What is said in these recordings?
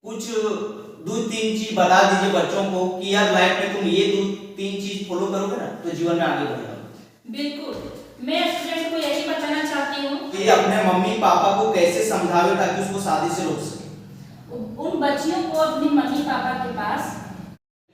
कुछ दो तीन चीज बता दीजिए बच्चों को कि यार लाइफ में तुम ये दो तीन चीज फॉलो करोगे ना तो जीवन में आगे बढ़ेगा। बिल्कुल, मैं स्टूडेंट को यही बताना चाहती हूँ कि अपने मम्मी पापा को कैसे समझावे ताकि उसको शादी से रोक सके। उन बच्चियों को अपनी मम्मी पापा के पास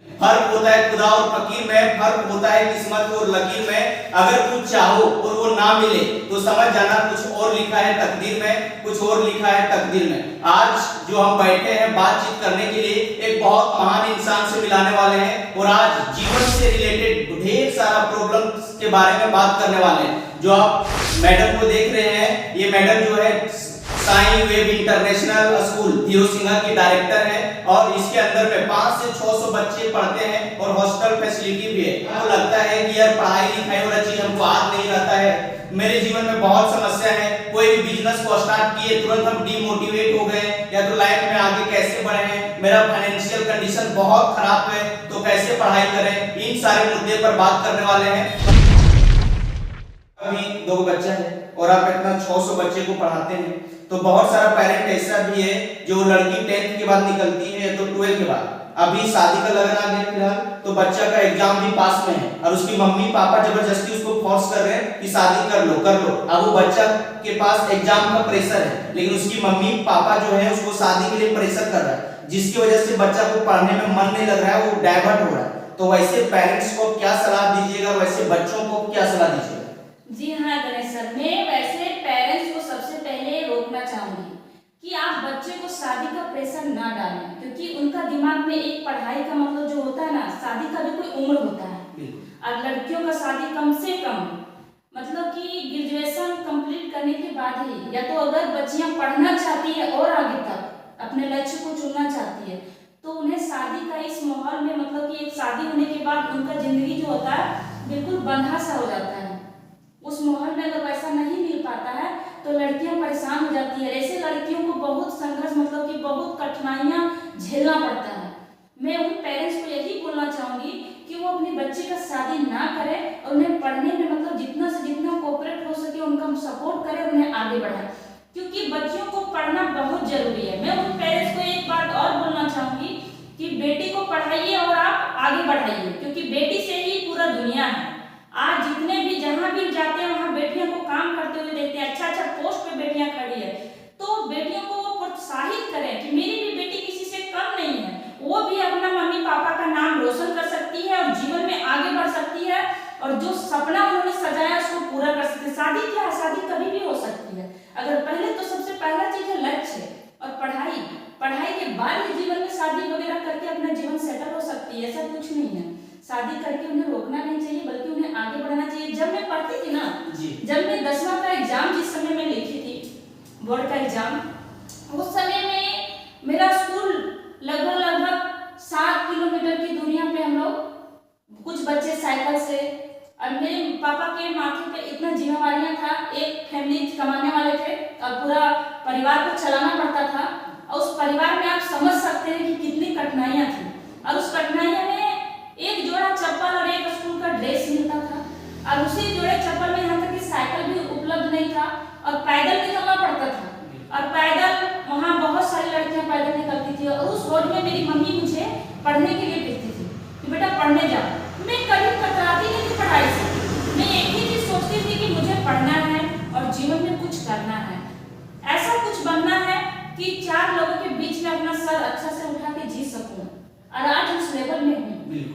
फर्क होता है खुदा और फकीर में, फर्क होता है किस्मत और लकीर में। अगर कुछ चाहो और वो ना मिले तो समझ जाना कुछ और लिखा है तकदीर में, कुछ और लिखा है तकदीर में। आज जो हम बैठे हैं बातचीत करने के लिए एक बहुत महान इंसान से मिलाने वाले हैं और आज जीवन से रिलेटेड ढेर सारा प्रॉब्लम्स के बारे में बात करने वाले हैं। जो आप मैडम को देख रहे हैं, ये मैडम जो है साई वेब इंटरनेशनल स्कूल धीरोसिंगा की डायरेक्टर है और इसके अंदर में 500 से 600 बच्चे पढ़ते हैं और हॉस्टल फैसिलिटी भी है। तो लगता है कि यार पढ़ाई लिखाई वाला चीज हमको आज नहीं रहता है। मेरे जीवन में बहुत समस्या है, कोई भी बिजनेस को स्टार्ट किए तुरंत हम डिमोटिवेट हो गए या तो लाइफ में आगे कैसे बढ़े हैं, मेरा फाइनेंशियल कंडीशन बहुत खराब है तो कैसे पढ़ाई करें, इन सारे मुद्दे पर बात करने वाले हैं। अभी 2 बच्चा है और आप इतना 600 बच्चे को पढ़ाते हैं तो बहुत सारा पेरेंट ऐसा भी है जो लड़की 10th के बाद निकलती है तो 12 के बाद अभी शादी का लगन आ गया फिलहाल तो बच्चा का एग्जाम भी पास में है और उसकी मम्मी पापा जबरदस्ती उसको फोर्स कर रहे हैं कि शादी कर लो कर लो। अब वो बच्चा के पास एग्जाम का प्रेशर है लेकिन उसकी मम्मी पापा जो है उसको शादी के लिए प्रेशर कर रहा है जिसकी वजह से बच्चा को पढ़ने में मन नहीं लग रहा है, वो डाइवर्ट हो रहा है। तो वैसे पेरेंट्स को क्या सलाह दीजिएगा, वैसे बच्चों को क्या सलाह दीजिएगा? जी हाँ गणेश सर, मैं वैसे पेरेंट्स को सबसे पहले रोकना चाहूंगी कि आप बच्चे को शादी का प्रेशर ना डालें क्योंकि उनका दिमाग में एक पढ़ाई का मतलब जो होता है ना, शादी का भी कोई उम्र होता है और लड़कियों का शादी कम से कम मतलब कि ग्रेजुएशन कंप्लीट करने के बाद ही, या तो अगर बच्चियां पढ़ना चाहती है और आगे तक अपने लक्ष्य को चुनना चाहती है तो उन्हें शादी का इस माहौल में मतलब कि एक शादी होने के बाद उनका जिंदगी जो होता है बिल्कुल बंधा सा हो जाता है। उस माहौल में अगर वैसा नहीं मिल पाता है तो लड़कियां परेशान हो जाती है। ऐसे लड़कियों को बहुत संघर्ष मतलब कि बहुत कठिनाइयां झेलना पड़ता है। मैं उन पेरेंट्स को यही बोलना चाहूंगी कि वो अपनी बच्ची का शादी ना करें और उन्हें पढ़ने में मतलब जितना से जितना कोऑपरेट हो सके उनका सपोर्ट करें, उन्हें आगे बढ़ाएं क्योंकि बच्चियों को पढ़ना बहुत जरूरी है। मैं उन पेरेंट्स को एक बात और बोलना चाहूंगी कि बेटी को पढ़ाइए और आप आगे बढ़ाइए क्योंकि बेटी से ही पूरा दुनिया है। आज जितने भी जहां भी जाते हैं वहां बेटियों को काम करते हुए देखते हैं, अच्छा अच्छा पोस्ट पे बेटियां खड़ी है तो बेटियों को प्रोत्साहित करें कि मेरी भी बेटी किसी से कम नहीं है, वो भी अपना मम्मी पापा का नाम रोशन कर सकती है और जीवन में आगे बढ़ सकती है और जो सपना उन्होंने सजाया उसको पूरा कर सकती है। शादी क्या है, शादी कभी भी हो सकती है। अगर पहले तो सबसे पहला चीज है लक्ष्य और पढ़ाई, पढ़ाई के बाद ही जीवन में शादी वगैरह करके अपना जीवन सेटल हो सकती है, ऐसा कुछ नहीं है। शादी करके उन्हें रोकना नहीं चाहिए बल्कि उन्हें आगे बढ़ाना चाहिए। जब मैं पढ़ती थी ना, जब मैं 10वां का एग्जाम जिस समय में लिखी थी बोर्ड का एग्जाम, उस समय में मेरा स्कूल लगभग 7 किलोमीटर की दूरियां पे हम लोग कुछ बच्चे साइकिल से और मेरे पापा के माथे पे इतना जिम्मेवारियां था, एक फैमिली कमाने वाले थे और पूरा परिवार को चलाना पड़ता था और उस परिवार में आप समझ सकते हैं कि कितनी कठिनाइयां थी और उस कठिनाइयां में एक जोड़ा चप्पल और एक स्कूल का ड्रेस मिलता था और उसी जोड़े चप्पल में यहाँ तक कि साइकिल भी उपलब्ध नहीं था और पैदल निकलना पड़ता था और पैदल वहाँ बहुत सारी लड़कियां पैदल निकलती थी और उस रोड में मेरी मम्मी मुझे पढ़ने के लिए भेजती थी कि बेटा पढ़ने जाओ। मैं कभी कतराती नहीं थी पढ़ाई से, मैं एक ही चीज सोचती थी कि मुझे पढ़ना है और जीवन में कुछ करना है, ऐसा कुछ बनना है कि 4 लोगों के बीच में अपना सर अच्छा से उठा के जी सकूं और आज उस लेवल में हूँ।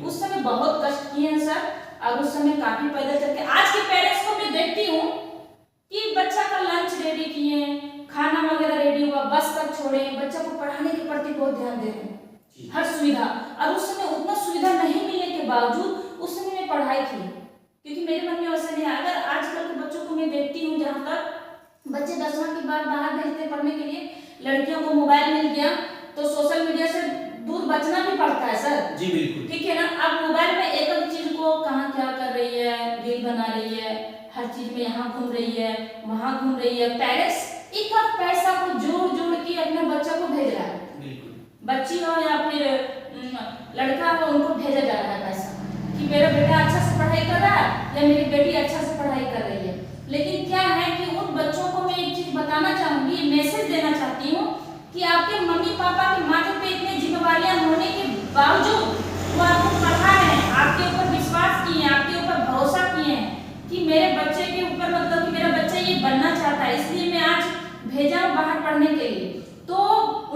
उस समय बहुत कष्ट किए हैं सर और उस समय काफी पैदल चल के आज के पेरेंट्स को मैं देखती हूँ कि बच्चा का लंच रेडी किए, खाना वगैरह रेडी हुआ, बस तक छोड़े, बच्चा को पढ़ाने के प्रति बहुत ध्यान दे रहे हैं, हर सुविधा। और उस समय उतना सुविधा नहीं मिलने के बावजूद उस समय मैं पढ़ाई की क्योंकि मेरे मन में वैसे नहीं। अगर आजकल के बच्चों को मैं देखती हूँ जहाँ तक बच्चे 10वां के बाद बाहर भेजते पढ़ने के लिए, लड़कियों को मोबाइल मिल गया तो सोशल मीडिया से दूर बचना भी पड़ता है सर। जी बिल्कुल, ठीक है ना। अब मोबाइल में एक एक चीज को कहाँ क्या कर रही है, रील बना रही है, हर चीज में यहाँ घूम रही है वहाँ घूम रही है। पेरेंट्स एक पैसा को जोड़ जोड़ के अपने बच्चा को भेज रहा है, बच्ची हो या फिर लड़का हो, उनको भेजा जा रहा है पैसा कि मेरा बेटा अच्छा से पढ़ाई कर रहा है या मेरी बेटी अच्छा से पढ़ाई कर रही है। लेकिन क्या है कि उन बच्चों को मैं एक चीज बताना चाहूंगी, मैसेज देना चाहती हूँ कि आपके मम्मी पापा के माथे पे बावजूद वो आपको पढ़ा है, आपके ऊपर विश्वास किए हैं, आपके ऊपर भरोसा किए हैं कि मेरे बच्चे के ऊपर मतलब कि मेरा बच्चा ये बनना चाहता है, इसलिए मैं आज भेजा हूं बाहर पढ़ने के लिए। तो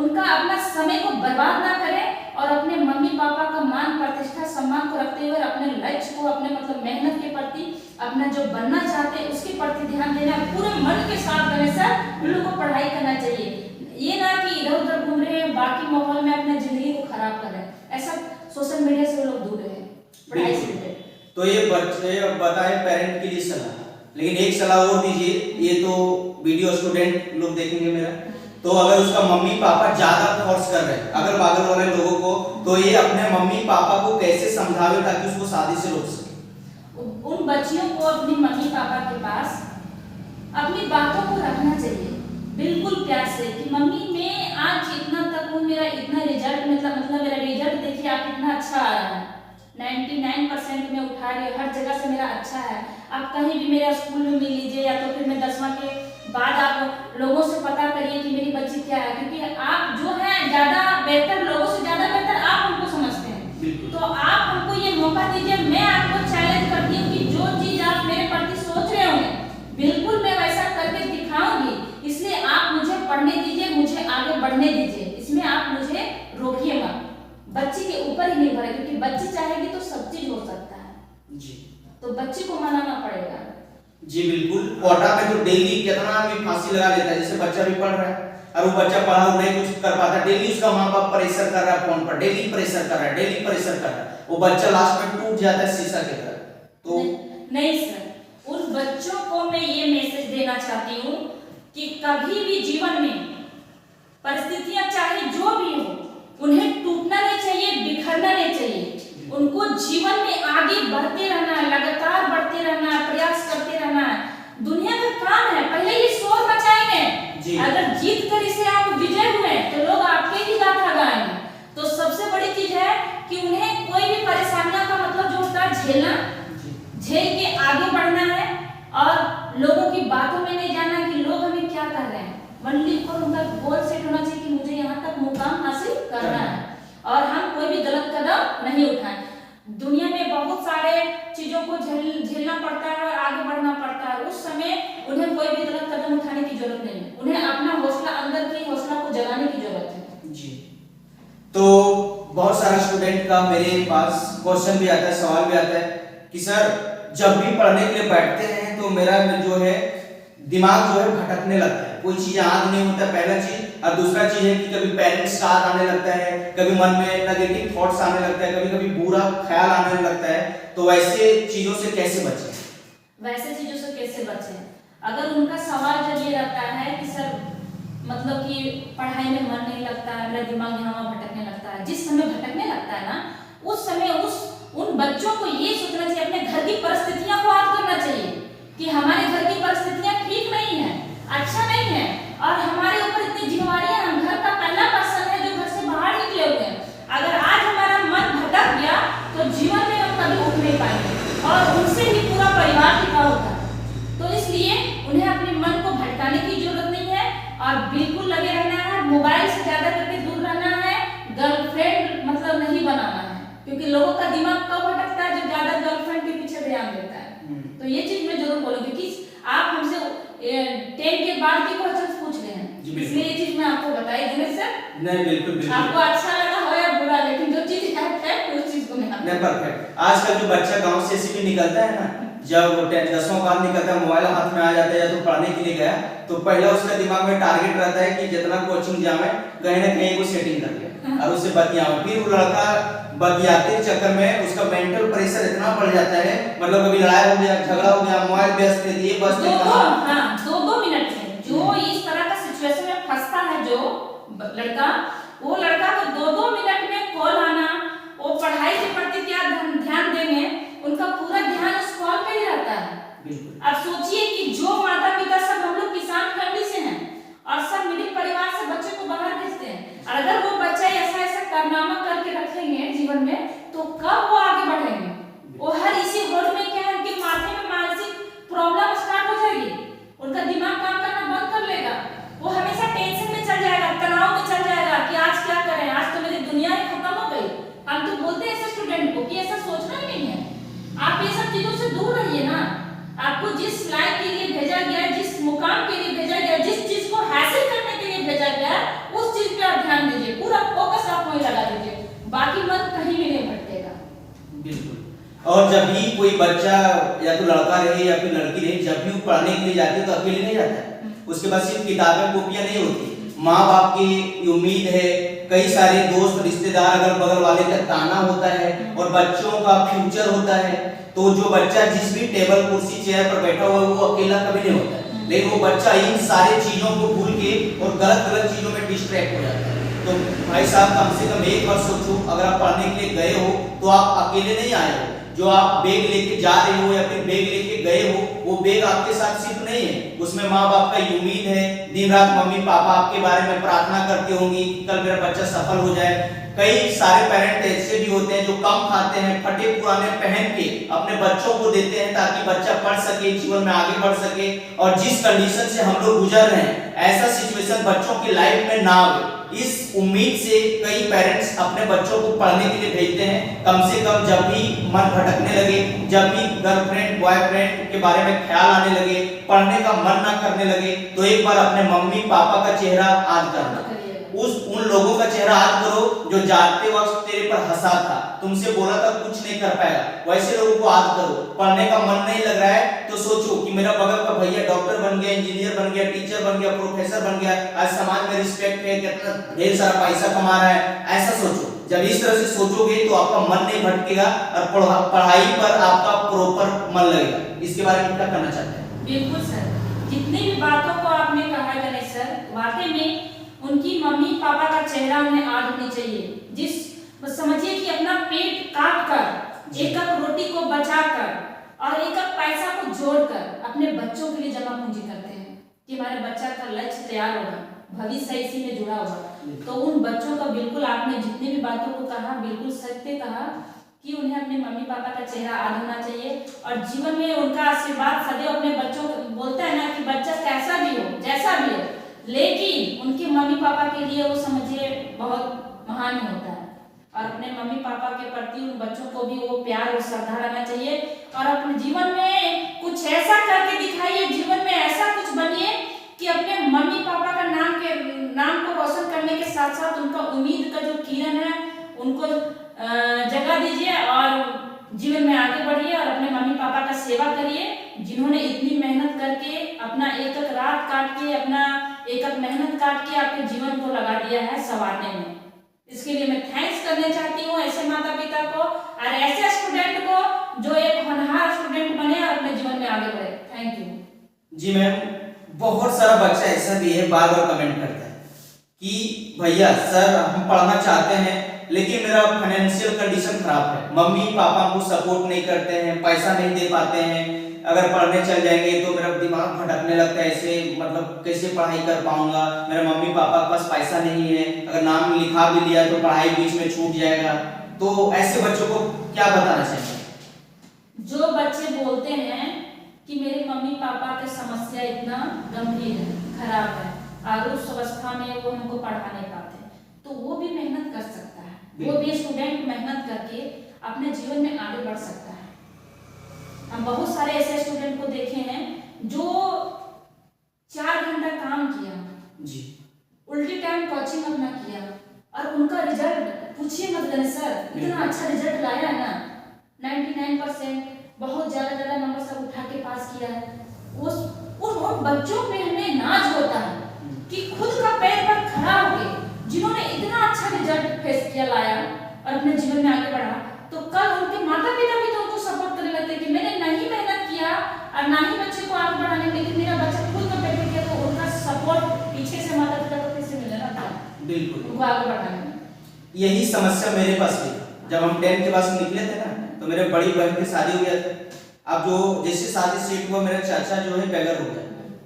उनका अपना समय को बर्बाद ना करें और अपने मम्मी पापा का मान प्रतिष्ठा सम्मान को रखते हुए अपने लक्ष्य को, अपने मतलब मेहनत के प्रति, अपना जो बनना चाहते हैं उसके प्रति ध्यान देना, पूरे मन के साथ बने सर उन लोगों को पढ़ाई करना चाहिए। ये ना कि इधर उधर घूम रहे हैं, बाकी माहौल में अपने जिंदगी को खराब कर रहे हैं, ऐसा सोशल मीडिया से वो लोग दूर रहे पढ़ाई से रिलेटेड। तो ये बच्चे बताए पेरेंट के लिए सलाह, लेकिन एक सलाह और दीजिए, ये तो वीडियो स्टूडेंट लोग देखेंगे मेरा, तो अगर उसका मम्मी पापा ज्यादा फोर्स कर रहे हैं अगर बागल वाले लोगों को, तो ये अपने मम्मी पापा को कैसे समझावे ताकि उसको शादी से रोक सके? उन बच्चियों को अपनी मम्मी पापा के पास अपनी बातों को रखना चाहिए बिल्कुल प्यार से कि मम्मी मैं आज इतना तक हूँ, मेरा इतना रिजल्ट मतलब मेरा रिजल्ट देखिए आप इतना अच्छा आ रहा है, 99% में उठा रही हूँ, हर जगह से मेरा अच्छा है, आप कहीं भी मेरे स्कूल में मिल लीजिए या तो फिर मैं 10वां के बाद आप लोगों से पता करिए कि मेरी बच्ची क्या है, क्योंकि आप जो है ज्यादा बेहतर, लोगों से ज्यादा बेहतर आप हमको समझते हैं, तो आप हमको ये मौका दीजिए। मैं आपको चैलेंज करती हूँ कि जो चीज आप मेरे प्रति सोच रहे होंगे बिल्कुल मैं वैसा करके दिखाऊंगी, इसलिए आप मुझे पढ़ने दीजिए, मुझे आगे बढ़ने दीजिए, इसमें आप मुझे रोकिए मत। बच्ची के ऊपर ही निर्भर है, क्योंकि बच्ची चाहेगी तो सब चीज हो सकता है जी, तो बच्ची को मनाना पड़ेगा। जी बिल्कुल। कोटा में तो डेली कितना आदमी फांसी लगा लेता है, जैसे बच्चा भी पढ़ रहा है और वो बच्चा पढ़ा नहीं कुछ कर पाता, डेली उसका माँ बाप प्रेशर कर रहा है फोन पर, डेली प्रेशर कर रहा है, डेली प्रेशर कर रहा है, वो बच्चा लास्ट में टूट जाता है शीशा की तरह। तो नहीं सर, उस बच्चों को मैं ये मैसेज देना चाहती हूँ कि कभी भी जीवन में परिस्थितियां चाहे जो भी हो उन्हें टूटना नहीं चाहिए, बिखरना नहीं चाहिए, उनको जीवन में आगे बढ़ते रहना है, लगातार बढ़ते रहना है, प्रयास करते रहना है। दुनिया का काम है, पहले ये शोर मचाएंगे, अगर जीत कर इसे आप विजय हुए तो लोग आपके ही गाथा गाएंगे। तो सबसे बड़ी चीज है कि उन्हें कोई भी परेशानियां का मतलब जो होता है झेलना, झेल के आगे बढ़ना है और लोगों की बातों में नहीं जाना कि लोग हमें क्या कर रहे हैं, वनली और उनका गोल सेट होना चाहिए कि मुझे यहाँ तक मुकाम हासिल करना है और हम कोई भी गलत कदम नहीं उठाएं। दुनिया में बहुत सारे चीजों को झेलना पड़ता है और आगे बढ़ना पड़ता है, उस समय उन्हें कोई भी गलत कदम उठाने की जरूरत नहीं है, उन्हें अपना हौसला, अंदर की हौसला को जगाने की जरूरत है। जी, तो बहुत सारा स्टूडेंट का मेरे पास क्वेश्चन भी आता है, सवाल भी आता है कि सर जब भी पढ़ने के लिए बैठते हैं तो मेरा जो है दिमाग जो है भटकने लगता है, कोई चीज याद नहीं होता, पहला चीज, और दूसरा चीज है कि कभी पेरेंट्स का याद आने लगता है, कभी मन में नेगेटिव थॉट्स आने लगता है, कभी कभी बुरा ख्याल आने लगता है, तो वैसे चीजों से कैसे बचें? वैसे चीजों से कैसे बचें? अगर उनका सवाल जब ये रहता है कि सर मतलब कि पढ़ाई में मन नहीं लगता है, मेरा दिमाग यहाँ वहाँ भटकने लगता है, जिस समय भटकने लगता है ना उस समय उन बच्चों को ये सोचना चाहिए, अपने घर की परिस्थितियां को याद करना चाहिए कि हमारे घर की परिस्थितियां ठीक नहीं है, अच्छा नहीं है और हमारे ऊपर इतनी जिम्मेवारियां, हम घर का पहला पर्सन है जो घर से बाहर निकले हुए हैं। अगर आज हमारा मन भटक गया तो जीवन में हम कभी उठ नहीं पाएंगे और उनसे ही पूरा परिवार टिका होता है। तो इसलिए उन्हें अपने मन को भटकाने की जरूरत नहीं है और बिल्कुल लगे रहना है, मोबाइल से ज्यादा करके दूर रहना है, गर्लफ्रेंड मतलब नहीं बनाना है, क्योंकि लोगों का दिमाग कब भटकता है जब ज्यादा गर्लफ्रेंड के पीछे ध्यान देता है। तो ये चीज मैं जरूर बोलूंगी कि आप हमसे 10 के बाद के क्वेश्चन पूछ रहे हैं, इसलिए ये चीज मैं आपको बताई दिनेश सर। नहीं बिल्कुल बिल्कुल, आपको अच्छा लगा हो या बुरा, लेकिन जो चीज है उस चीज को मैं नहीं परफेक्ट। आजकल जो बच्चा गांव से भी निकलता है ना, जब 10वां बाद निकलता है, मोबाइल हाथ में आ जाता है या तो पढ़ने के लिए गया तो पहला उसका दिमाग में टारगेट रहता है कि जितना कोचिंग जावे कहीं ना कहीं को सेटिंग कर लिया और उससे बतियावे, फिर वो लड़का बतियाते चक्कर में उसका मेंटल प्रेशर इतना बढ़ जाता है, मतलब कभी लड़ाई हो गया, झगड़ा हो गया, मोबाइल व्यस्त दे दिए बस दो मिनट में जो इस तरह का सिचुएशन में फंसता है जो लड़का, वो लड़का को 2 मिनट में कॉल आना, वो पढ़ाई के प्रति क्या ध्यान देंगे, उनका पूरा ध्यान उस कॉल पे ही रहता है। अब सोचिए कि जो माता पिता सब हम लोग किसान फैमिली से हैं और सब मिडिल परिवार से बच्चे को बाहर भेजते हैं, और अगर वो बच्चा ऐसा कारनामा करके रखेंगे जीवन में तो कब वो आगे बढ़ेंगे? वो हर इसी होड़ में क्या है कि माथे में मानसिक प्रॉब्लम स्टार्ट हो जाएगी, उनका दिमाग काम करना बंद कर लेगा, वो हमेशा टेंशन में चल जाएगा, तनाव में चल जाएगा कि आज क्या करें, आज तो मेरी दुनिया ही खत्म हो गई, हम और जब भी कोई बच्चा या तो लड़का रहे या फिर लड़की रहे, जब भी वो पढ़ने के लिए जाती है तो अकेले नहीं जाता है। उसके पास सिर्फ किताबें कॉपियां नहीं होती, माँ बाप की उम्मीद है, कई सारे दोस्त रिश्तेदार अगल बगल वाले का ताना होता है और बच्चों का फ्यूचर होता है। तो जो बच्चा जिस भी टेबल कुर्सी चेयर पर बैठा हुआ है वो अकेला कभी नहीं होता है, लेकिन वो बच्चा इन सारी चीजों को भूल के और गलत गलत चीजों में डिस्ट्रैक्ट हो जाता है। तो भाई साहब कम से कम एक बार सोचो, अगर आप पढ़ने के लिए गए हो तो आप अकेले नहीं आए हो। जो आप बैग लेके जा रहे हो या फिर बैग लेके गए हो, वो बैग आपके साथ सिर्फ नहीं है, उसमें माँ बाप का उम्मीद है। दिन रात मम्मी पापा आपके बारे में प्रार्थना करते होंगी कल मेरा बच्चा सफल हो जाए। कई सारे पेरेंट ऐसे भी होते हैं जो कम खाते हैं, फटे पुराने पहन के अपने बच्चों को देते हैं ताकि बच्चा पढ़ सके, जीवन में आगे बढ़ सके। और जिस कंडीशन से हम लोग गुजर रहे हैं, ऐसा सिचुएशन बच्चों की लाइफ में ना आए, इस उम्मीद से कई पेरेंट्स अपने बच्चों को पढ़ने के लिए भेजते हैं। कम से कम जब भी मन भटकने लगे, जब भी गर्लफ्रेंड बॉयफ्रेंड के बारे में ख्याल आने लगे, पढ़ने का मन ना करने लगे, तो एक बार अपने मम्मी पापा का चेहरा याद करना। उन लोगों का चेहरा याद करो जो जाते वक्त तेरे पर हंसा था, तुमसे बोला था कुछ नहीं कर पाएगा, वैसे लोगों को याद करो। पढ़ने का मन नहीं लग रहा है तो सोचो कि मेरा बगल का भैया डॉक्टर बन गया, इंजीनियर बन गया, टीचर बन गया, प्रोफेसर बन गया, आज समाज में रिस्पेक्ट है, कितना ढेर सारा पैसा कमा रहा है, ऐसा सोचो। जब इस तरह से सोचोगे तो आपका मन नहीं भटकेगा और पढ़ाई पर आपका प्रॉपर मन लगेगा। इसके बारे में क्या करना चाहते हैं? बिल्कुल सर, जितनी भी बातों को आपने कहा गणेश सर, वाकई में उनकी मम्मी पापा का चेहरा उन्हें याद होनी चाहिए। बस समझिए कि अपना पेट काट कर, एक कप रोटी को बचा कर और एक कप पैसा को जोड़कर अपने बच्चों के लिए जमा पूंजी करते हैं कि हमारे बच्चा का लक्ष्य तैयार होगा, भविष्य इसी में जुड़ा होगा। तो उन बच्चों का बिल्कुल आपने जितनी भी बातों को कहा बिल्कुल सत्य कहा कि उन्हें अपने मम्मी पापा का चेहरा याद होना चाहिए और जीवन में उनका आशीर्वाद सदैव अपने बच्चों को। बोलता है ना कि बच्चा कैसा भी हो, जैसा भी हो, लेकिन उनके मम्मी पापा के लिए वो समझिए बहुत महान होता है। और अपने मम्मी पापा के प्रति उन बच्चों को भी वो प्यार और श्रद्धा रहना चाहिए और अपने जीवन में कुछ ऐसा करके दिखाइए, जीवन में ऐसा कुछ बनिए कि अपने मम्मी पापा का नाम को रोशन करने के साथ साथ उनका उम्मीद का जो किरण है उनको जगह दीजिए और जीवन में आगे बढ़िए और अपने मम्मी पापा का सेवा करिए, जिन्होंने इतनी मेहनत करके अपना एक एक रात काट के, अपना एक एक मेहनत काट के आपके जीवन को लगा दिया है संवारने में। इसके लिए मैं थैंक्स करना चाहती हूँ ऐसे माता पिता को और ऐसे स्टूडेंट को जो एक होनहार स्टूडेंट बने और अपने जीवन में आगे बढ़े। Thank you. जी मैम, बहुत सारा बच्चा ऐसा भी है बार बार कमेंट करता है कि भैया सर हम पढ़ना चाहते हैं लेकिन मेरा फाइनेंशियल कंडीशन खराब है, मम्मी पापा हमको सपोर्ट नहीं करते हैं, पैसा नहीं दे पाते हैं, अगर पढ़ने चल जाएंगे तो मेरा दिमाग भटकने लगता है, ऐसे मतलब कैसे पढ़ाई कर पाऊंगा, मेरे मम्मी पापा के पास पैसा नहीं है, अगर नाम लिखा भी लिया तो पढ़ाई बीच में छूट जाएगा। तो ऐसे बच्चों को क्या बताना चाहिए? जो बच्चे बोलते हैं कि मेरे मम्मी पापा की समस्या इतना गंभीर है, खराब है और उस अवस्था में वो हमको पढ़ा नहीं पाते, तो वो भी मेहनत कर सकता है, वो भी स्टूडेंट मेहनत करके अपने जीवन में आगे बढ़ सकता है। हम बहुत सारे ऐसे स्टूडेंट को देखे हैं जो 4 घंटा काम किया जी, उल्टी टाइम कोचिंग अपना किया और उनका रिजल्ट पूछिए मत गणेश सर, इतना अच्छा रिजल्ट लाया है ना, 99%, बहुत ज्यादा नंबर सब उठा के पास किया है। उन बच्चों पे हमें नाज होता है कि खुद का पैर पर खड़ा होके जिन्होंने इतना अच्छा रिजल्ट फेस किया, लाया और अपने जीवन में आगे बढ़ा, तो कल उनके माता पिता भी तो उनको सपोर्ट करने लगते कि मैंने नहीं मेहनत किया और ना ही बच्चे को आगे बढ़ाने, लेकिन मेरा बच्चा खुद का पैर पे किया, तो उनका सपोर्ट पीछे से माता पिता को फिर से मिलेगा था बिल्कुल उनको आगे बढ़ाने में। यही समस्या मेरे पास भी, जब हम 10th के बाद निकले थे ना तो मेरे बड़ी बहन की शादी हो गया था। अब जो जैसे शादी सेट हुआ, मेरा चाचा जो है बेघर हो गया,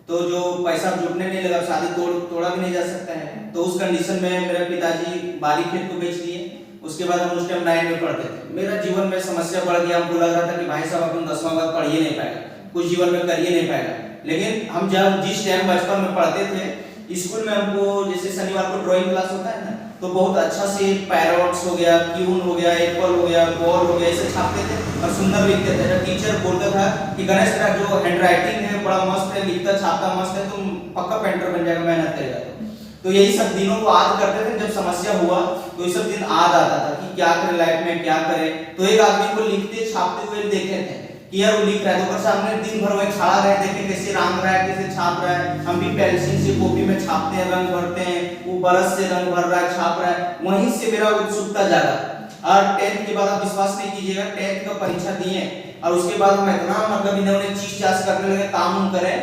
तो जो पैसा जुटने नहीं लगा, शादी तोड़ा भी नहीं जा सकता है, तो उस कंडीशन में मेरे पिताजी बारी खेत को बेच दिए। उसके बाद हम उस टाइम 9 में पढ़ते थे, मेरा जीवन में समस्या बढ़ गया, हमको लग रहा था कि भाई साहब अपन 10वां बाद पढ़ ही नहीं पाएगा, कुछ जीवन में कर ही नहीं पाएगा। लेकिन हम जब जिस टाइम बचपन में पढ़ते थे स्कूल में, हमको जैसे शनिवार को ड्राइंग क्लास होता है ना, तो बहुत अच्छा से पैरोट्स हो गया, क्यून हो गया, एप्पल हो गया, बॉल हो गया, ऐसे छापते थे और सुंदर लिखते थे। जब टीचर बोलता था कि गणेश तेरा जो हैंडराइटिंग है बड़ा मस्त है, लिखता छापता मस्त है, तुम पक्का पेंटर बन जाएगा, मेहनत करेगा तो यही सब दिनों को याद करते थे। जब समस्या हुआ तो ये सब दिन याद आता था कि क्या करें लाइफ में, क्या करें। तो एक आदमी को लिखते छापते हुए देखे थे कि यार वो लिख रहा है, तो सामने दिन भर वही खड़ा रहे, देखे कैसे रंग रहा है, कैसे छाप रहा है। हम भी पेंसिल से कॉपी में छापते हैं, रंग भरते हैं, वो ब्रश से रंग भर रहा है, छाप रहा है। वहीं से मेरा उत्सुकता जागा। और 10th के बाद आप विश्वास नहीं कीजिएगा, 10th का परीक्षा दिए और उसके बाद हम इतना मतलब इन्होंने चीज चास करने लगे, काम करें।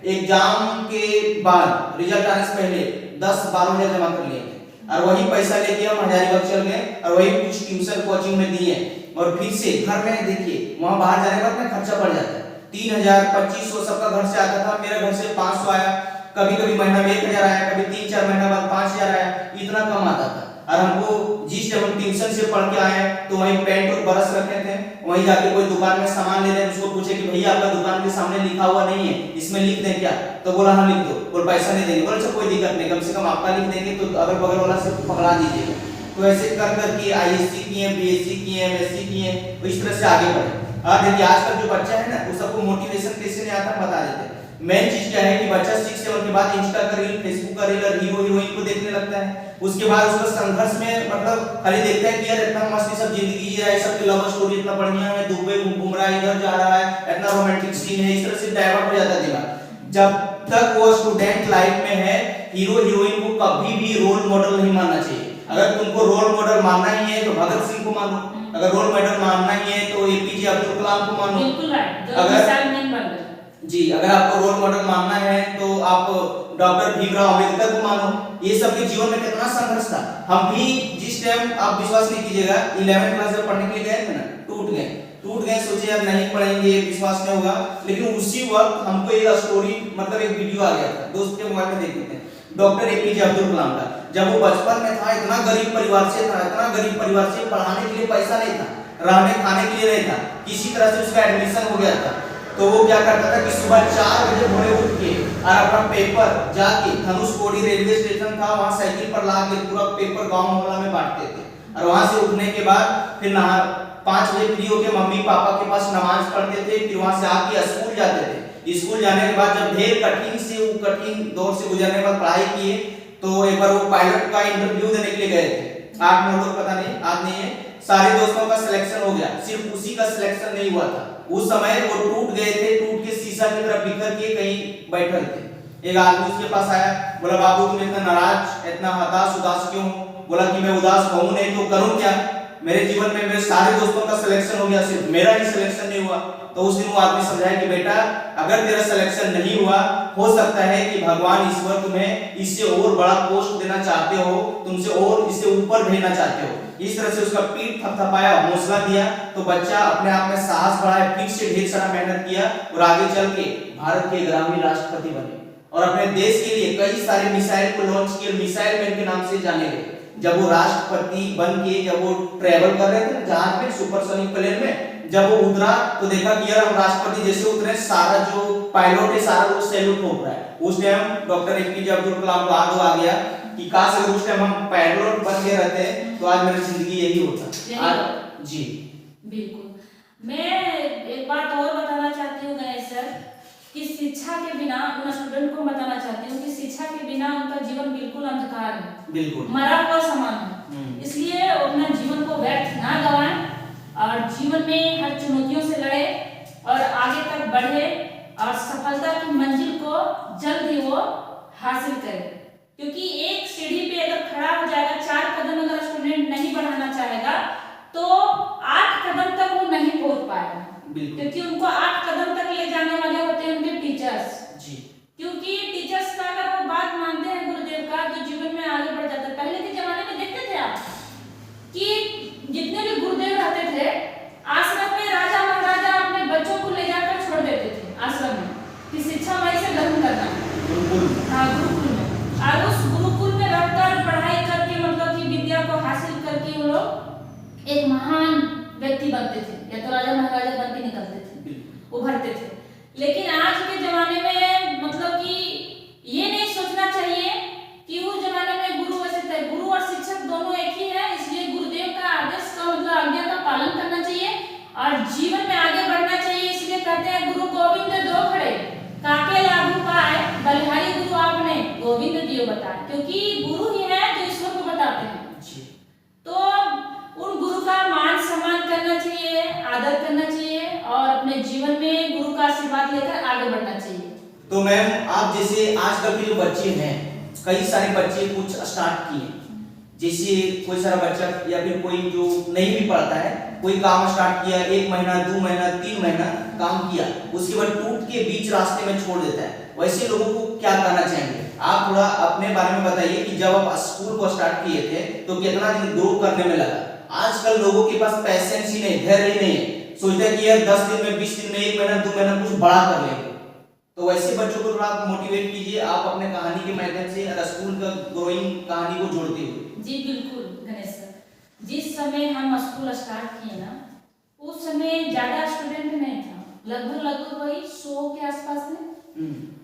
एग्जाम के बाद रिजल्ट आने से पहले 10-12 हजार जमा कर लिए और वही पैसा लेके हम हजारीबाग चल गए और वही कुछ ट्यूशन कोचिंग में दिए। और फिर से घर में देखिए, वहां बाहर जाने का अपना खर्चा बढ़ जाता है। 3000 2500 सबका घर से आता था, मेरा घर से 500 आया, कभी कभी महीना में 1000 आया, कभी 3-4 महीना बाद 5000 आया, इतना कम आता था। और हमको जिस टाइम हम ट्यूशन से पढ़ के आए तो वहीं पेंट और ब्रश रखे थे, वहीं जाके कोई दुकान में सामान ले रहे हैं, उसको पूछे कि भैया आपका दुकान के सामने लिखा हुआ नहीं है, इसमें लिख दें क्या? तो बोला हाँ लिख दो, और पैसा नहीं देंगे। बोला अच्छा कोई दिक्कत नहीं, कम से कम आपका लिख देंगे, तो अगल बगल वाला से पकड़ा दीजिएगा। तो ऐसे कर करके आईएससी किए, बीएससी किए, एमएससी किए, तो इस तरह से आगे बढ़े। और देखिए आजकल जो बच्चा है ना, वो सबको मोटिवेशन कैसे नहीं आता बता देते हैं। मेन चीज क्या है कि बच्चा 6-7 के बाद इंस्टा का रील, फेसबुक का रील और हीरो हीरोइन को देखने लगता है। उसके बाद उसका संघर्ष में मतलब खाली देखता है कि यार इतना मस्त सब जिंदगी जी रहा है, सबकी लव स्टोरी इतना बढ़िया है, दुबई घूम रहा है, इधर जा रहा है, इतना रोमांटिक सीन है, इस तरह से डाइवर्ट हो जाता है दिमाग। जब तक वो स्टूडेंट लाइफ में है, हीरो हीरोइन को कभी भी रोल मॉडल नहीं मानना चाहिए। अगर तुमको रोल मॉडल मानना ही है तो भगत सिंह को मानो, अगर रोल मॉडल मानना ही है तो एपीजे अब्दुल कलाम को मानो। बिल्कुल राइट, अगर जी अगर आपको रोल मॉडल मानना है तो आप डॉक्टर भीमराव अंबेडकर को मानो। ये सब के जीवन में कितना संघर्ष था। हम भी जिस टाइम, आप विश्वास नहीं कीजिएगा, 11th क्लास में पढ़ने के लिए गए थे ना, टूट गए, सोचे यार नहीं पढ़ेंगे, विश्वास नहीं होगा। लेकिन उसी वक्त हमको एक स्टोरी मतलब एक वीडियो आ गया था, दोस्त के मोबाइल में देखे थे, डॉक्टर एपीजे अब्दुल कलाम का। जब वो बचपन में था, इतना गरीब परिवार से था, इतना गरीब परिवार से, पढ़ाने के लिए पैसा नहीं था, रहने खाने के लिए नहीं था, किसी तरह से उसका एडमिशन हो गया था। तो वो क्या करता था कि सुबह 4 बजे भोरे उठ के और अपना पेपर जाके, धनुषकोडी रेलवे स्टेशन था, वहां साइकिल पर ला के पूरा पेपर गांव मोहल्ला में बांटते थे। और वहां से उठने के बाद फिर 5 बजे फ्री होके मम्मी पापा के पास नमाज पढ़ते थे, फिर वहां से आके स्कूल जाते थे। स्कूल जाने के बाद जब ढेर कठिन दौर से गुजरने के बाद पढ़ाई किए, तो एक बार वो पायलट का इंटरव्यू देने के लिए गए थे। 8-9 लोग, पता नहीं, आज नहीं है, सारे दोस्तों का सिलेक्शन हो गया, सिर्फ उसी का सिलेक्शन नहीं हुआ था। उस समय वो टूट गए थे, टूट के शीशा की तरफ बिखर के कहीं बैठे थे। एक आदमी उसके पास आया, बोला बाबू तुम इतना नाराज, इतना हताश उदास क्यों हो? बोला कि मैं उदास हूं नहीं तो करूं क्या, मेरे जीवन में मेरे सारे दोस्तों का सिलेक्शन हो गया, सिर्फ मेरा ही सिलेक्शन नहीं हुआ। तो उस दिन वो आदमी समझाया कि बेटा अगर तेरा सिलेक्शन नहीं हुआ, हो सकता है कि भगवान ईश्वर तुम्हें इससे और बड़ा पोस्ट देना चाहते हो, तुमसे और इससे ऊपर भेजना चाहते हो। इस तरह से उसका पीठ थपथपाया, हौसला दिया, तो बच्चा अपने आप में साहस बढ़ाया, फिर से ढेर सारा मेहनत किया और आगे चल के भारत के 11वें राष्ट्रपति बने और अपने देश के लिए कई सारे मिसाइल को लॉन्च किए, मिसाइल मैन के नाम से जाने गए। जब वो राष्ट्रपति बन के जब वो ट्रैवल कर रहे थे जहाज में, सुपरसोनिक प्लेन में, जब वो उतरा तो देखा कि यार हम राष्ट्रपति जैसे उतरे, सारा जो पायलट है सारा वो सैल्यूट ठोक रहा है। उस time doctor APJ Abdul Kalam को याद आ गया कि काश अगर उस टाइम हम पायलट बन के रहते तो आज मेरी जिंदगी यही होता। आज जी बिल्कुल। मैं एक बात और बताना चाहती हूँ गणेश सर, कि शिक्षा के बिना, उन स्टूडेंट को बताना चाहती हूँ कि शिक्षा के बिना उनका जीवन बिल्कुल अंधकार है, बिल्कुल मरा हुआ समान है। इसलिए अपना जीवन को व्यर्थ ना गवाएं और जीवन में हर चुनौतियों से लड़े और आगे तक बढ़े और सफलता की मंजिल को जल्द ही वो हासिल करे। क्योंकि एक सीढ़ी पे अगर खड़ा हो जाएगा, 4 कदम अगर स्टूडेंट नहीं बढ़ाना चाहेगा तो 8 कदम तक वो नहीं पहुंच पाएगा, क्योंकि उनको 8 कदम तक ले जाने वाले होते हैं उनके टीचर्स जी। क्योंकि टीचर्स का अगर वो बात मानते हैं गुरुदेव का, तो जीवन में आगे बढ़ जाता है। पहले के जमाने में देखते थे आप कि जितने भी गुरुदेव रहते थे, आश्रम में राजा महाराजा अपने बच्चों को ले जाकर छोड़ देते थे आश्रम में कि शिक्षा वहीं से ग्रहण करना। हाँ, गुरुकुल में, और उस गुरुकुल में रहकर पढ़ाई करके मतलब कि विद्या को हासिल करके वो लोग एक महान व्यक्ति बनते थे, या तो राजा महाराजा बन के निकलते थे, उभरते थे। लेकिन आज के जमाने में मतलब कि ये नहीं सोचना चाहिए कि उस जमाने में गुरु वैसे थे, गुरु और शिक्षक दोनों एक ही है, इसलिए गुरुदेव का आदेश का मतलब आज्ञा का पालन करना चाहिए और जीवन में आगे बढ़ना चाहिए। इसलिए कहते हैं गुरु गोविंद दो खड़े, काके लागू पाए, बलिहारी गुरु आपने गोविंद दियो बताए। क्योंकि तो मैम आप जैसे आजकल के जो बच्चे हैं, कई सारे बच्चे कुछ स्टार्ट किए, जैसे कोई सारा बच्चा या फिर कोई जो नहीं भी पढ़ता है, कोई काम स्टार्ट किया, 1 महीना 2 महीना 3 महीना काम किया, उसके बाद टूट के बीच रास्ते में छोड़ देता है। वैसे लोगों को क्या करना चाहेंगे? आप थोड़ा अपने बारे में बताइए कि जब आप स्कूल को स्टार्ट किए थे तो कितना दिन ग्रो करने में लगा? आजकल लोगों के पास पैशेंस ही नहीं, धैर्य ही नहीं है, सोचता है कि यार 10 दिन में 20 दिन में 1 महीना 2 महीना कुछ बड़ा कर लेंगे। तो वैसे बच्चों को थोड़ा मोटिवेट कीजिए आप अपने कहानी के माध्यम से स्कूल का ग्रोइंग कहानी को जोड़ते हुए। जी बिल्कुल गणेश सर, जिस समय हम स्कूल स्टार्ट किए ना, उस समय ज्यादा स्टूडेंट नहीं था, लगभग वही 100 के आसपास में।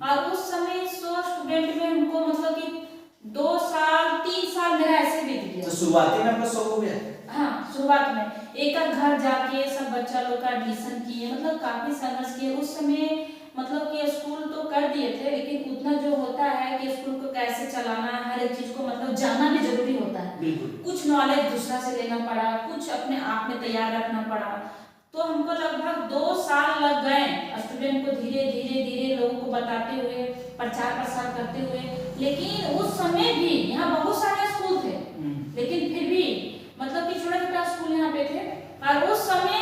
और उस समय 100 स्टूडेंट में हमको मतलब कि 2 साल 3 साल मेरा ऐसे बीत गया। तो शुरुआती में आपका 100 हो गया? हाँ, शुरुआत में एक घर जाके सब बच्चा लोग का एडमिशन किए, मतलब काफी संघर्ष किए। उस समय मतलब कि स्कूल तो कर दिए थे, लेकिन उतना जो होता है कि स्कूल को कैसे चलाना, हर एक चीज को मतलब जानना भी जरूरी होता है। कुछ नॉलेज दूसरा से लेना पड़ा, कुछ अपने आप में तैयार रखना पड़ा। तो हमको लगभग 2 साल लग गए स्टूडेंट को धीरे धीरे लोगों को बताते हुए, प्रचार प्रसार करते हुए। लेकिन उस समय भी यहाँ बहुत सारे स्कूल थे, लेकिन फिर भी मतलब कि छोटा छोटा स्कूल यहाँ पे थे। और उस समय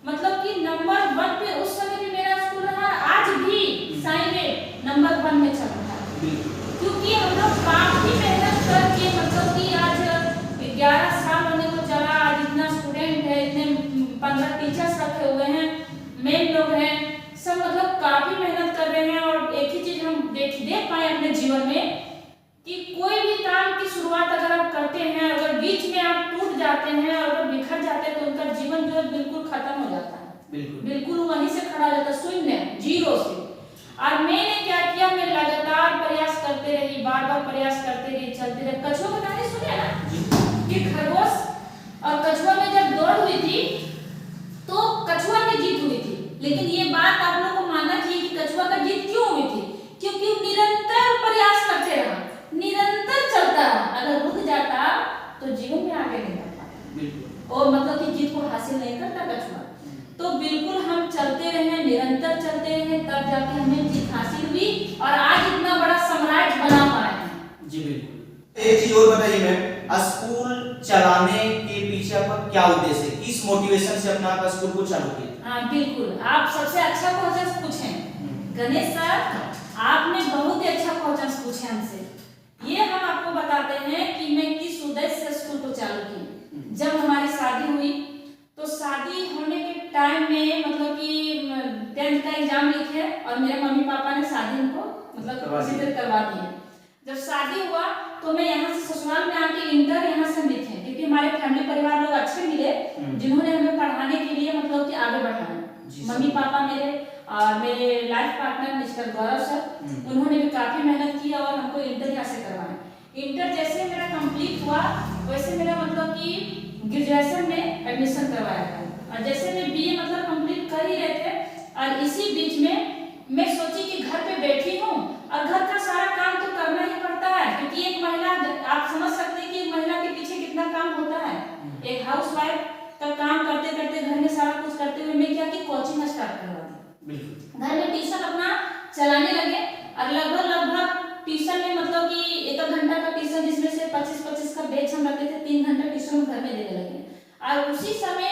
मतलब कि नंबर 1 पे उस समय भी मेरा स्कूल रहा, आज भी साई में नंबर 1 में चल रहा है। क्योंकि हम लोग काफी मेहनत करके मतलब कि आज 11 साल होने को चला, आज इतना स्टूडेंट है, इतने 15 टीचर्स रखे हुए हैं, मेन लोग हैं, सब मतलब काफी मेहनत कर रहे हैं। और एक ही चीज हम देख पाए अपने जीवन में कि कोई भी काम की शुरुआत अगर आप करते हैं, अगर बीच में आप टूट जाते हैं और अगर बिखर जाते हैं तो उनका जीवन जो बिल्कुल खत्म हो जाता है। बिल्कुल वहीं से खड़ा हो जाता है, शून्य, जीरो से। और मैंने क्या किया, मैं लगातार प्रयास करते रही, बार प्रयास करते रही, चलते रही। कछुआ का कहानी सुने ना कि खरगोश और कछुआ में जब दौड़ हुई थी तो कछुआ की जीत हुई थी। लेकिन ये बात आप लोगों को मानना चाहिए कि कछुआ का जीत क्यों हुई थी? क्योंकि निरंतर प्रयास करते रहा, निरंतर चलता रहा। अगर रुक जाता तो जीवन में आगे नहीं बढ़ पाता और मतलब कि जीत को हासिल नहीं करता कछुआ। तो बिल्कुल हम चलते रहे, निरंतर चलते रहे, तब जाके हमें जीत हासिल हुई और आज इतना बड़ा साम्राज्य बना पाए हैं। जी बिल्कुल। एक चीज और बताइए मैम, स्कूल चलाने के पीछे आपका क्या उद्देश्य है? किस मोटिवेशन से अपना आप स्कूल को चालू किया? हाँ बिल्कुल, आप सबसे अच्छा क्वेश्चन पूछे गणेश सर, आपने बहुत ही अच्छा क्वेश्चन पूछे हमसे। ये हम आपको बताते हैं कि मैं किस उद्देश्य से स्कूल को चालू की। जब हमारी शादी हुई तो शादी होने के टाइम में मतलब कि 10th का एग्जाम लिखे और मेरे मम्मी पापा ने शादी हमको मतलब किसी तरह करवा दिए। जब शादी हुआ तो मैं यहाँ से ससुराल में आके इंटर यहाँ से लिखे, क्योंकि हमारे फैमिली परिवार लोग अच्छे मिले जिन्होंने हमें पढ़ाने के लिए मतलब कि आगे बढ़ाया। मम्मी पापा मेरे और मेरे लाइफ पार्टनर मिस्टर गौरव सर, उन्होंने भी काफी मेहनत की और हमको इंटर यहाँ से करवाया। इंटर जैसे मेरा कंप्लीट हुआ वैसे मेरा मतलब कि ग्रेजुएशन में एडमिशन करवाया था। और जैसे मैं बीए मतलब कंप्लीट कर ही रहे थे और इसी बीच में मैं सोची कि घर पे बैठी हूँ और घर का सारा काम तो करना ही पड़ता है, क्योंकि एक महिला, आप समझ सकते हैं कि एक महिला के पीछे कितना काम होता है। एक हाउसवाइफ का काम करते करते घर में सारा कुछ करते हुए मैं क्या कि कोचिंग स्टार्ट करवा दी। घर में ट्यूशन अपना चलाने लगे और लगभग ट्यूशन में मतलब कि 1 घंटा का ट्यूशन, जिसमें से 25-25 का बैच हम रखते थे, 3 घंटा ट्यूशन घर में देने लगे। और उसी समय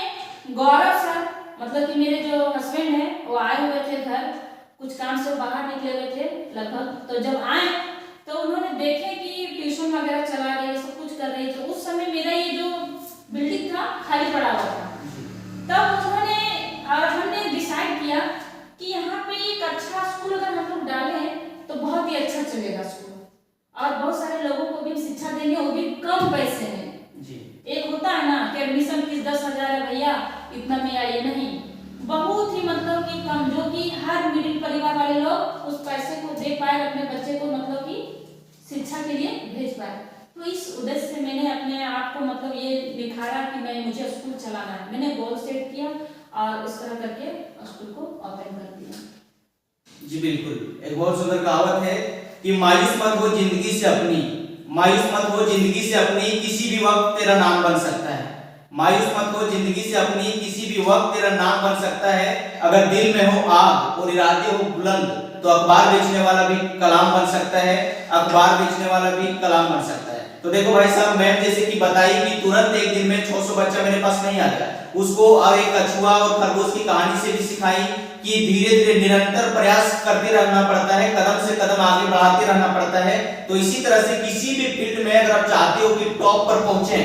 गौरव सर मतलब कि मेरे जो हस्बैंड है वो आए हुए थे घर, कुछ काम से बाहर निकले हुए थे लगभग। तो जब आए तो उन्होंने देखे कि ट्यूशन वगैरह चला रही है, सब कुछ कर रही है। तो उस समय मेरा ये जो बिल्डिंग था खाली पड़ा हुआ था। तब उन्होंने और हमने डिसाइड किया कि यहाँ पे एक अच्छा स्कूल अगर हम लोग डालें तो बहुत ही अच्छा चलेगा स्कूल, और बहुत सारे लोगों को भी शिक्षा देंगे, वो भी कम पैसे में। एक होता है ना कि एडमिशन फीस 10,000 है भैया, इतना में आइए, नहीं, बहुत ही मतलब कि कम, जो कि हर मिडिल परिवार वाले लोग उस पैसे को दे पाए, अपने बच्चे को मतलब कि शिक्षा के लिए भेज पाए। तो इस उद्देश्य से मैंने अपने आप को मतलब ये निखारा कि मुझे स्कूल चलाना है। मैंने गोल सेट किया और इस तरह करके स्कूल को ओपन कर दिया। जी बिल्कुल, एक बहुत सुंदर कहावत है कि मायूस मत हो जिंदगी से अपनी, मायूस मत हो जिंदगी से अपनी, किसी भी वक्त तेरा नाम बन सकता है। मायूस मत हो जिंदगी से अपनी, किसी भी वक्त तेरा नाम बन सकता है। अगर दिल में हो आग और इरादे हो बुलंद तो अखबार बेचने वाला भी कलाम बन सकता है, अखबार बेचने वाला भी कलाम बन सकता है। तो देखो भाई साहब, मैम जैसे कि बताई कि तुरंत एक दिन में 600 बच्चा मेरे पास नहीं आ गया, उसको अब एक कछुआ और खरगोश की कहानी से भी सिखाई कि धीरे धीरे निरंतर प्रयास करते रहना पड़ता है, कदम से कदम आगे बढ़ाते रहना पड़ता है। तो इसी तरह से किसी भी फील्ड में अगर आप चाहते हो कि टॉप पर पहुंचे,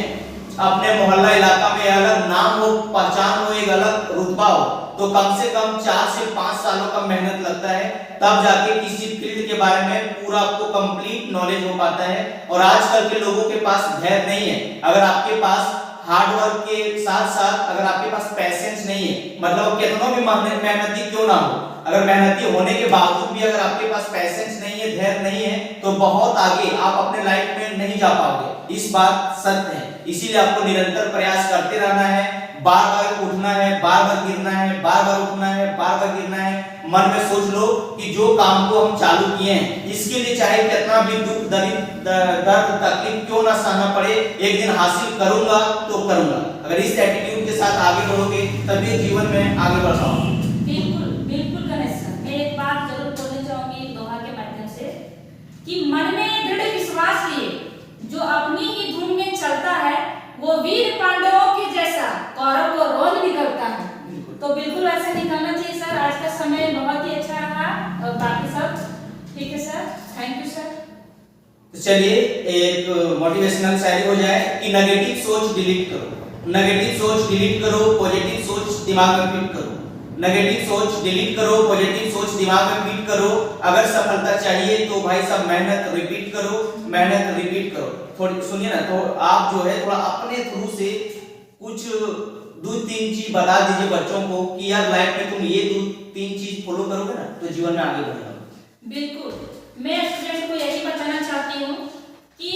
अपने मोहल्ला इलाका में अलग नाम हो, पहचान हो, एक अलग रुतबा हो, तो कम से कम 4 से 5 सालों का मेहनत लगता है, तब जाके किसी फील्ड के बारे में पूरा आपको कंप्लीट नॉलेज हो पाता है। और आजकल के लोगों के पास धैर्य नहीं है। अगर आपके पास हार्ड वर्क के साथ साथ अगर आपके पास पैशंस नहीं है, मतलब कितना भी मेहनती क्यों ना हो, अगर मेहनती होने के बावजूद भी अगर आपके पास पैशंस नहीं है, धैर्य नहीं है, तो बहुत आगे आप अपने लाइफ में नहीं जा पाओगे। इस बात सत्य है। इसीलिए आपको निरंतर प्रयास करते रहना है, बार बार उठना है, बार बार गिरना है, बार बार उठना है, बार बार गिरना है। मन में सोच लो कि जो काम को हम चालू किए हैं, इसके लिए चाहे कितना भी दुख दर्द तकलीफ क्यों ना सहना पड़े, एक दिन हासिल करूंगा तो करूंगा। अगर इस एटीट्यूड के साथ आगे बढ़ोगे तभी जीवन में आगे बढ़ पाओगे। बिल्कुल बिल्कुल गणेश सर, मैं एक बात जरूर बोलना चाहूंगी दोहा के माध्यम से कि मन में दृढ़ विश्वास लिए जो अपनी ही धुन में चलता है, वो वीर पांडवों के जैसा कौरव को रोल निकलता है। तो बिल्कुल ऐसा निकलना चाहिए सर। आज का समय बहुत ही अच्छा रहा और बाकी सब ठीक है सर। Thank you sir. तो चलिए एक मोटिवेशनल शायरी हो जाए कि नेगेटिव सोच डिलीट करो, नेगेटिव सोच डिलीट करो, पॉजिटिव सोच दिमाग में फिट करो। नेगेटिव सोच डिलीट करो, पॉजिटिव सोच दिमाग में फिट करो। अगर सफलता चाहिए तो भाई सब मेहनत रिपीट करो, मेहनत रिपीट करो। थोड़ी सुनिए ना, तो आप जो है थोड़ा अपने थ्रू से कुछ 2-3 चीज बता दीजिए बच्चों को कि यार लाइफ में तुम ये 2-3 चीज फॉलो करोगे ना तो जीवन में आगे बढ़ोगे। बिल्कुल, मैं स्टूडेंट को यही बताना चाहती हूँ कि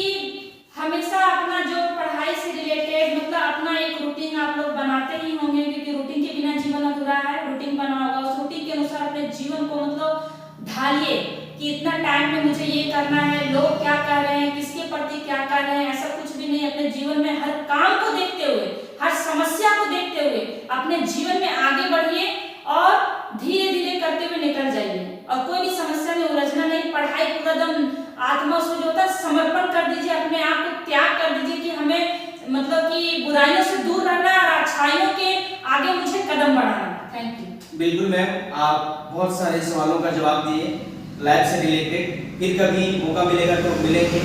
हमेशा अपना जो पढ़ाई से रिलेटेड मतलब अपना एक रूटीन आप लोग बनाते ही होंगे, क्योंकि रूटीन के बिना जीवन अधूरा है। रूटीन बना होगा, उस रूटीन के अनुसार अपने जीवन को मतलब ढालिए कि इतना टाइम में मुझे ये करना है, लोग क्या कर रहे हैं, किसके प्रति क्या कर रहे हैं, ऐसा कुछ भी नहीं। अपने जीवन में हर काम को देखते हुए, हर समस्या को देखते हुए अपने जीवन में आगे बढ़िए और धीरे धीरे करते हुए निकल जाइए। और कोई भी समस्या में उलझना नहीं, पढ़ाई पूरा दम आत्मा से जो होता है समर्पण कर दीजिए, अपने आप को त्याग कर दीजिए कि हमें मतलब कि बुराइयों से दूर रहना और अच्छाइयों के आगे मुझे कदम बढ़ाना। Thank you. बिल्कुल मैम, आप बहुत सारे सवालों का जवाब दिए लाइफ से रिलेटेड। फिर कभी मौका मिलेगा तो मिलेंगे।